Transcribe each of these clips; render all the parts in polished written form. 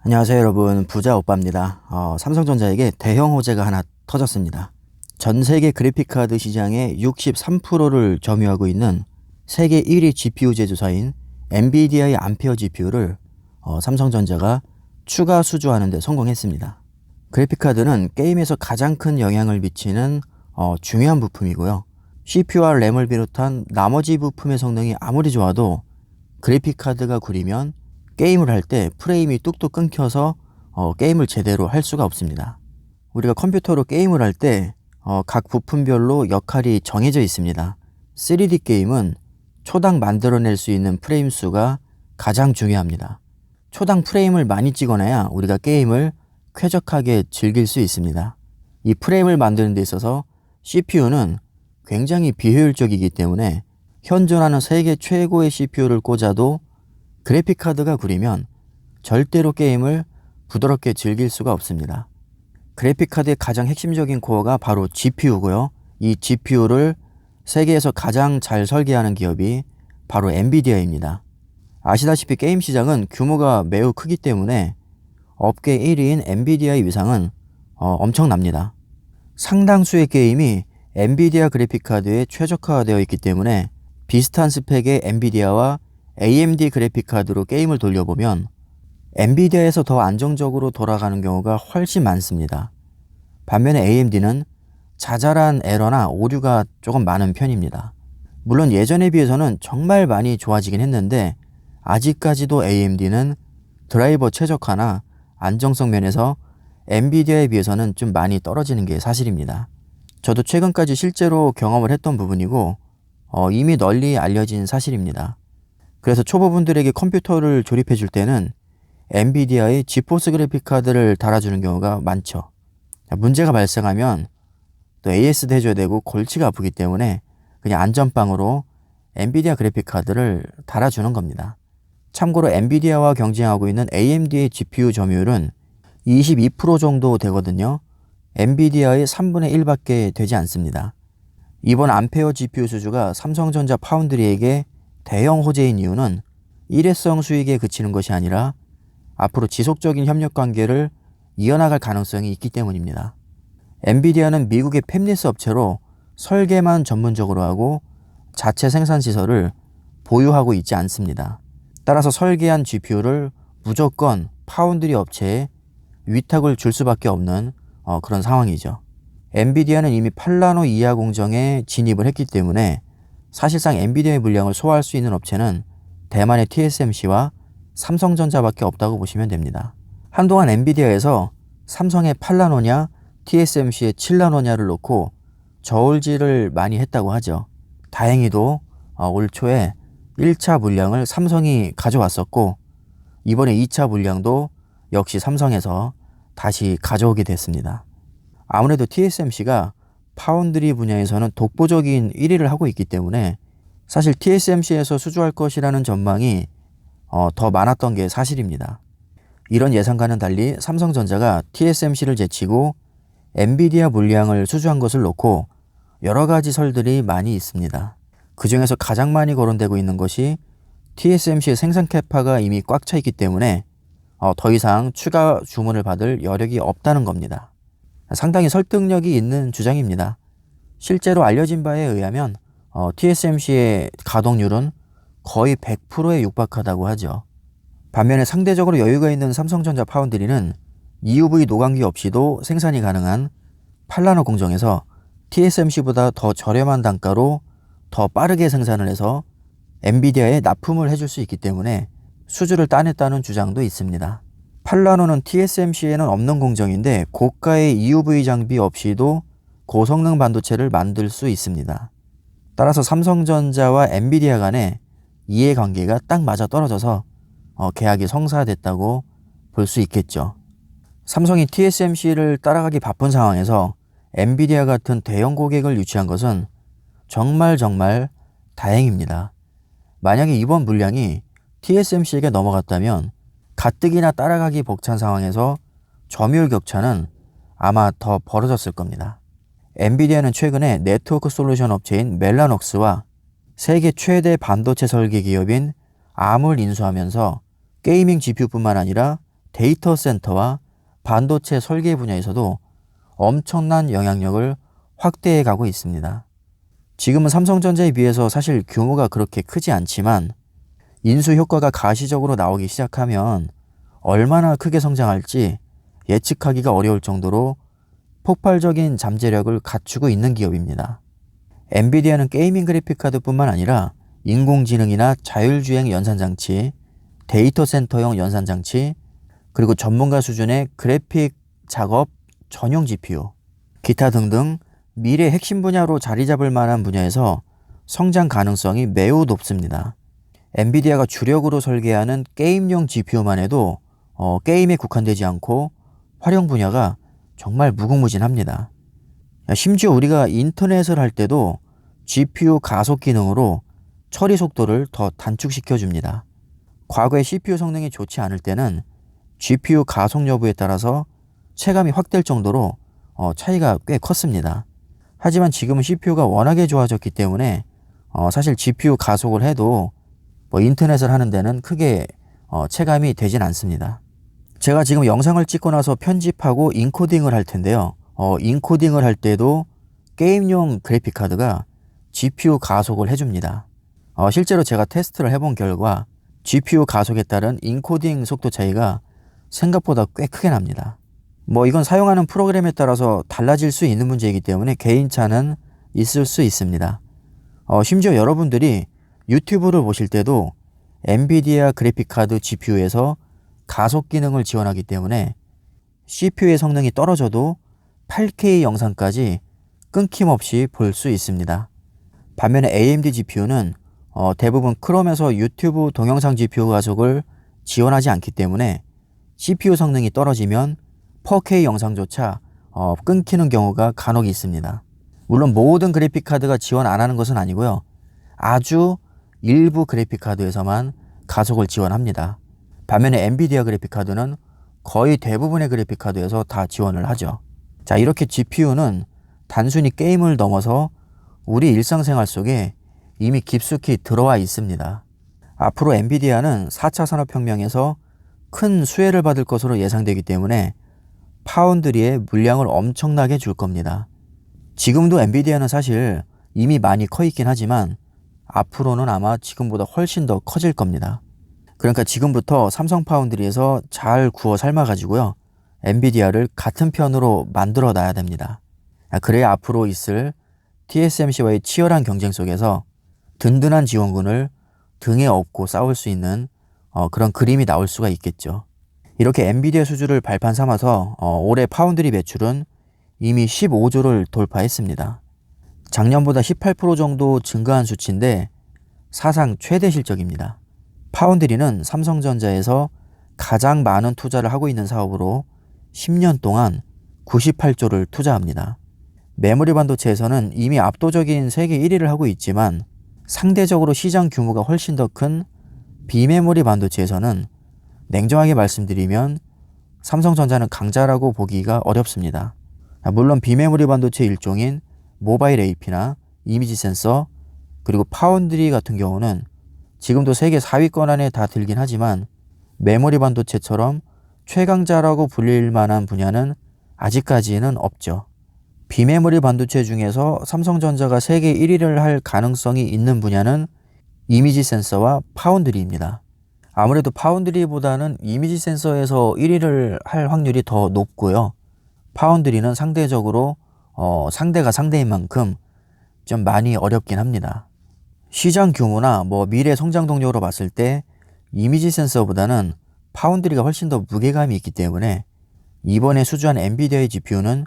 안녕하세요 여러분, 부자 오빠입니다. 삼성전자에게 대형 호재가 하나 터졌습니다. 전 세계 그래픽카드 시장의 63%를 점유하고 있는 세계 1위 GPU 제조사인 엔비디아의 암페어 GPU를 삼성전자가 추가 수주하는 데 성공했습니다. 그래픽카드는 게임에서 가장 큰 영향을 미치는 중요한 부품이고요. CPU와 램을 비롯한 나머지 부품의 성능이 아무리 좋아도 그래픽카드가 구리면 게임을 할 때 프레임이 뚝뚝 끊겨서 게임을 제대로 할 수가 없습니다. 우리가 컴퓨터로 게임을 할 때 각 부품별로 역할이 정해져 있습니다. 3D 게임은 초당 만들어낼 수 있는 프레임 수가 가장 중요합니다. 초당 프레임을 많이 찍어내야 우리가 게임을 쾌적하게 즐길 수 있습니다. 이 프레임을 만드는 데 있어서 CPU는 굉장히 비효율적이기 때문에 현존하는 세계 최고의 CPU를 꽂아도 그래픽카드가 구리면 절대로 게임을 부드럽게 즐길 수가 없습니다. 그래픽카드의 가장 핵심적인 코어가 바로 GPU고요. 이 GPU를 세계에서 가장 잘 설계하는 기업이 바로 엔비디아입니다. 아시다시피 게임 시장은 규모가 매우 크기 때문에 업계 1위인 엔비디아의 위상은 엄청납니다. 상당수의 게임이 엔비디아 그래픽카드에 최적화되어 있기 때문에 비슷한 스펙의 엔비디아와 AMD 그래픽카드로 게임을 돌려보면 엔비디아에서 더 안정적으로 돌아가는 경우가 훨씬 많습니다. 반면에 AMD는 자잘한 에러나 오류가 조금 많은 편입니다. 물론 예전에 비해서는 정말 많이 좋아지긴 했는데 아직까지도 AMD는 드라이버 최적화나 안정성 면에서 엔비디아에 비해서는 좀 많이 떨어지는 게 사실입니다. 저도 최근까지 실제로 경험을 했던 부분이고 이미 널리 알려진 사실입니다. 그래서 초보분들에게 컴퓨터를 조립해 줄 때는 엔비디아의 지포스 그래픽카드를 달아주는 경우가 많죠. 문제가 발생하면 또 AS도 해줘야 되고 골치가 아프기 때문에 그냥 안전빵으로 엔비디아 그래픽카드를 달아주는 겁니다. 참고로 엔비디아와 경쟁하고 있는 AMD의 GPU 점유율은 22% 정도 되거든요. 엔비디아의 3분의 1밖에 되지 않습니다. 이번 암페어 GPU 수주가 삼성전자 파운드리에게 대형 호재인 이유는 일회성 수익에 그치는 것이 아니라 앞으로 지속적인 협력 관계를 이어나갈 가능성이 있기 때문입니다. 엔비디아는 미국의 팹리스 업체로 설계만 전문적으로 하고 자체 생산 시설을 보유하고 있지 않습니다. 따라서 설계한 GPU를 무조건 파운드리 업체에 위탁을 줄 수밖에 없는 그런 상황이죠. 엔비디아는 이미 8나노 이하 공정에 진입을 했기 때문에 사실상 엔비디아의 물량을 소화할 수 있는 업체는 대만의 TSMC와 삼성전자밖에 없다고 보시면 됩니다. 한동안 엔비디아에서 삼성의 8나노냐 TSMC의 7나노냐를 놓고 저울질을 많이 했다고 하죠. 다행히도 올 초에 1차 물량을 삼성이 가져왔었고 이번에 2차 물량도 역시 삼성에서 다시 가져오게 됐습니다. 아무래도 TSMC가 파운드리 분야에서는 독보적인 1위를 하고 있기 때문에 사실 TSMC에서 수주할 것이라는 전망이 더 많았던 게 사실입니다. 이런 예상과는 달리 삼성전자가 TSMC를 제치고 엔비디아 물량을 수주한 것을 놓고 여러 가지 설들이 많이 있습니다. 그 중에서 가장 많이 거론되고 있는 것이 TSMC의 생산 캐파가 이미 꽉 차 있기 때문에 더 이상 추가 주문을 받을 여력이 없다는 겁니다. 상당히 설득력이 있는 주장입니다. 실제로 알려진 바에 의하면 TSMC의 가동률은 거의 100%에 육박하다고 하죠. 반면에 상대적으로 여유가 있는 삼성전자 파운드리는 EUV 노광기 없이도 생산이 가능한 8나노 공정에서 TSMC보다 더 저렴한 단가로 더 빠르게 생산을 해서 엔비디아에 납품을 해줄 수 있기 때문에 수주를 따냈다는 주장도 있습니다. 8나노는 TSMC에는 없는 공정인데 고가의 EUV 장비 없이도 고성능 반도체를 만들 수 있습니다. 따라서 삼성전자와 엔비디아 간의 이해관계가 딱 맞아 떨어져서 계약이 성사됐다고 볼 수 있겠죠. 삼성이 TSMC를 따라가기 바쁜 상황에서 엔비디아 같은 대형 고객을 유치한 것은 정말 다행입니다. 만약에 이번 물량이 TSMC에게 넘어갔다면 가뜩이나 따라가기 벅찬 상황에서 점유율 격차는 아마 더 벌어졌을 겁니다. 엔비디아는 최근에 네트워크 솔루션 업체인 멜라녹스와 세계 최대 반도체 설계 기업인 Arm을 인수하면서 게이밍 GPU뿐만 아니라 데이터 센터와 반도체 설계 분야에서도 엄청난 영향력을 확대해 가고 있습니다. 지금은 삼성전자에 비해서 사실 규모가 그렇게 크지 않지만 인수 효과가 가시적으로 나오기 시작하면 얼마나 크게 성장할지 예측하기가 어려울 정도로 폭발적인 잠재력을 갖추고 있는 기업입니다. 엔비디아는 게이밍 그래픽카드뿐만 아니라 인공지능이나 자율주행 연산장치, 데이터 센터용 연산장치, 그리고 전문가 수준의 그래픽 작업 전용 GPU, 기타 등등 미래 핵심 분야로 자리 잡을 만한 분야에서 성장 가능성이 매우 높습니다. 엔비디아가 주력으로 설계하는 게임용 GPU만 해도 게임에 국한되지 않고 활용 분야가 정말 무궁무진합니다. 심지어 우리가 인터넷을 할 때도 GPU 가속 기능으로 처리 속도를 더 단축시켜 줍니다. 과거에 CPU 성능이 좋지 않을 때는 GPU 가속 여부에 따라서 체감이 확 될 정도로 차이가 꽤 컸습니다. 하지만 지금은 CPU가 워낙에 좋아졌기 때문에 사실 GPU 가속을 해도 인터넷을 하는 데는 크게 체감이 되진 않습니다. 제가 지금 영상을 찍고 나서 편집하고 인코딩을 할 텐데요. 인코딩을 할 때도 게임용 그래픽카드가 GPU 가속을 해줍니다. 실제로 제가 테스트를 해본 결과 GPU 가속에 따른 인코딩 속도 차이가 생각보다 꽤 크게 납니다. 이건 사용하는 프로그램에 따라서 달라질 수 있는 문제이기 때문에 개인차는 있을 수 있습니다. 심지어 여러분들이 유튜브를 보실 때도 엔비디아 그래픽카드 GPU에서 가속 기능을 지원하기 때문에 CPU의 성능이 떨어져도 8K 영상까지 끊김없이 볼 수 있습니다. 반면에 AMD GPU는 대부분 크롬에서 유튜브 동영상 GPU 가속을 지원하지 않기 때문에 CPU 성능이 떨어지면 4K 영상조차 끊기는 경우가 간혹 있습니다. 물론 모든 그래픽카드가 지원 안 하는 것은 아니고요. 아주 일부 그래픽카드에서만 가속을 지원합니다. 반면에 엔비디아 그래픽카드는 거의 대부분의 그래픽카드에서 다 지원을 하죠. 자, 이렇게 GPU는 단순히 게임을 넘어서 우리 일상생활 속에 이미 깊숙이 들어와 있습니다. 앞으로 엔비디아는 4차 산업혁명에서 큰 수혜를 받을 것으로 예상되기 때문에 파운드리에 물량을 엄청나게 줄 겁니다. 지금도 엔비디아는 사실 이미 많이 커 있긴 하지만 앞으로는 아마 지금보다 훨씬 더 커질 겁니다. 그러니까 지금부터 삼성 파운드리에서 잘 구워 삶아가지고요. 엔비디아를 같은 편으로 만들어 놔야 됩니다. 그래야 앞으로 있을 TSMC와의 치열한 경쟁 속에서 든든한 지원군을 등에 업고 싸울 수 있는 그런 그림이 나올 수가 있겠죠. 이렇게 엔비디아 수주를 발판 삼아서 올해 파운드리 매출은 이미 15조를 돌파했습니다. 작년보다 18% 정도 증가한 수치인데 사상 최대 실적입니다. 파운드리는 삼성전자에서 가장 많은 투자를 하고 있는 사업으로 10년 동안 98조를 투자합니다. 메모리 반도체에서는 이미 압도적인 세계 1위를 하고 있지만 상대적으로 시장 규모가 훨씬 더 큰 비메모리 반도체에서는 냉정하게 말씀드리면 삼성전자는 강자라고 보기가 어렵습니다. 물론 비메모리 반도체 일종인 모바일 AP나 이미지 센서 그리고 파운드리 같은 경우는 지금도 세계 4위권 안에 다 들긴 하지만 메모리 반도체처럼 최강자라고 불릴 만한 분야는 아직까지는 없죠. 비메모리 반도체 중에서 삼성전자가 세계 1위를 할 가능성이 있는 분야는 이미지 센서와 파운드리입니다. 아무래도 파운드리보다는 이미지 센서에서 1위를 할 확률이 더 높고요. 파운드리는 상대적으로 상대가 상대인 만큼 좀 많이 어렵긴 합니다. 시장 규모나 미래 성장 동력으로 봤을 때 이미지 센서보다는 파운드리가 훨씬 더 무게감이 있기 때문에 이번에 수주한 엔비디아의 GPU는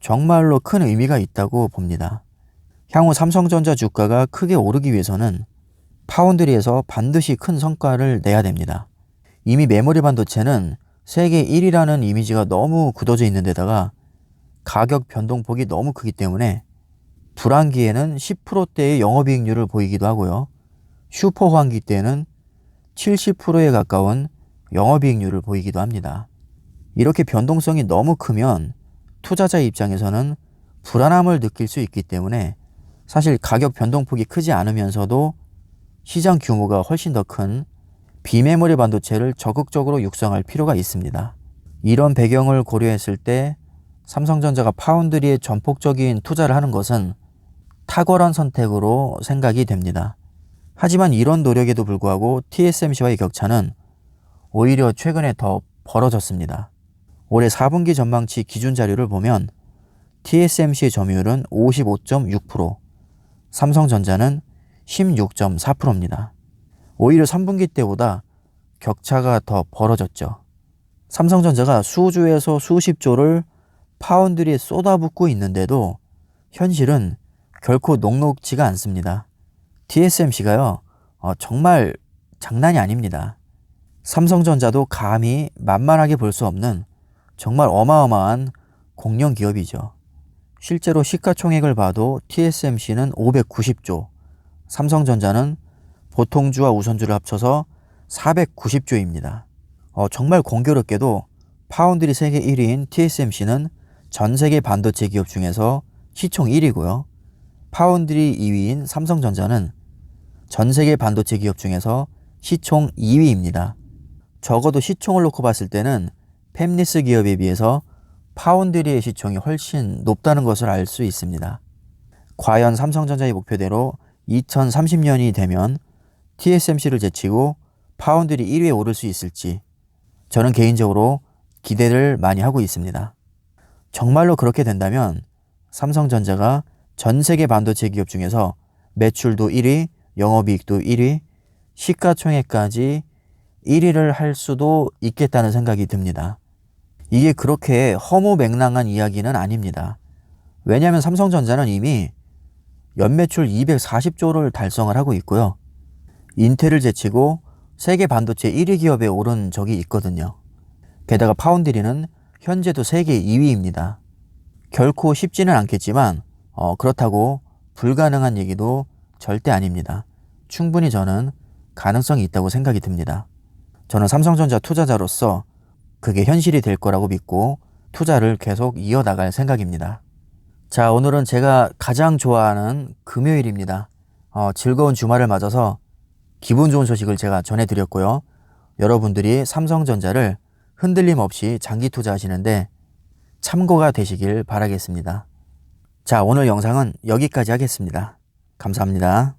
정말로 큰 의미가 있다고 봅니다. 향후 삼성전자 주가가 크게 오르기 위해서는 파운드리에서 반드시 큰 성과를 내야 됩니다. 이미 메모리 반도체는 세계 1위라는 이미지가 너무 굳어져 있는 데다가 가격 변동폭이 너무 크기 때문에 불황기에는 10%대의 영업이익률을 보이기도 하고요. 슈퍼 환기 때는 70%에 가까운 영업이익률을 보이기도 합니다. 이렇게 변동성이 너무 크면 투자자 입장에서는 불안함을 느낄 수 있기 때문에 사실 가격 변동폭이 크지 않으면서도 시장 규모가 훨씬 더 큰 비메모리 반도체를 적극적으로 육성할 필요가 있습니다. 이런 배경을 고려했을 때 삼성전자가 파운드리에 전폭적인 투자를 하는 것은 탁월한 선택으로 생각이 됩니다. 하지만 이런 노력에도 불구하고 TSMC와의 격차는 오히려 최근에 더 벌어졌습니다. 올해 4분기 전망치 기준 자료를 보면 TSMC의 점유율은 55.6%, 삼성전자는 16.4%입니다. 오히려 3분기 때보다 격차가 더 벌어졌죠. 삼성전자가 수조에서 수십조를 파운드리에 쏟아붓고 있는데도 현실은 결코 녹록지가 않습니다. TSMC가요, 정말 장난이 아닙니다. 삼성전자도 감히 만만하게 볼 수 없는 정말 어마어마한 공룡 기업이죠. 실제로 시가총액을 봐도 TSMC는 590조, 삼성전자는 보통주와 우선주를 합쳐서 490조입니다. 정말 공교롭게도 파운드리 세계 1위인 TSMC는 전 세계 반도체 기업 중에서 시총 1위고요. 파운드리 2위인 삼성전자는 전 세계 반도체 기업 중에서 시총 2위입니다. 적어도 시총을 놓고 봤을 때는 팹리스 기업에 비해서 파운드리의 시총이 훨씬 높다는 것을 알 수 있습니다. 과연 삼성전자의 목표대로 2030년이 되면 TSMC를 제치고 파운드리 1위에 오를 수 있을지 저는 개인적으로 기대를 많이 하고 있습니다. 정말로 그렇게 된다면 삼성전자가 전 세계 반도체 기업 중에서 매출도 1위, 영업이익도 1위, 시가총액까지 1위를 할 수도 있겠다는 생각이 듭니다. 이게 그렇게 허무맹랑한 이야기는 아닙니다. 왜냐하면 삼성전자는 이미 연매출 240조를 달성을 하고 있고요. 인텔을 제치고 세계 반도체 1위 기업에 오른 적이 있거든요. 게다가 파운드리는 현재도 세계 2위입니다. 결코 쉽지는 않겠지만 그렇다고 불가능한 얘기도 절대 아닙니다. 충분히 저는 가능성이 있다고 생각이 듭니다. 저는 삼성전자 투자자로서 그게 현실이 될 거라고 믿고 투자를 계속 이어나갈 생각입니다. 자, 오늘은 제가 가장 좋아하는 금요일입니다. 즐거운 주말을 맞아서 기분 좋은 소식을 제가 전해드렸고요. 여러분들이 삼성전자를 흔들림 없이 장기 투자하시는데 참고가 되시길 바라겠습니다. 자, 오늘 영상은 여기까지 하겠습니다. 감사합니다.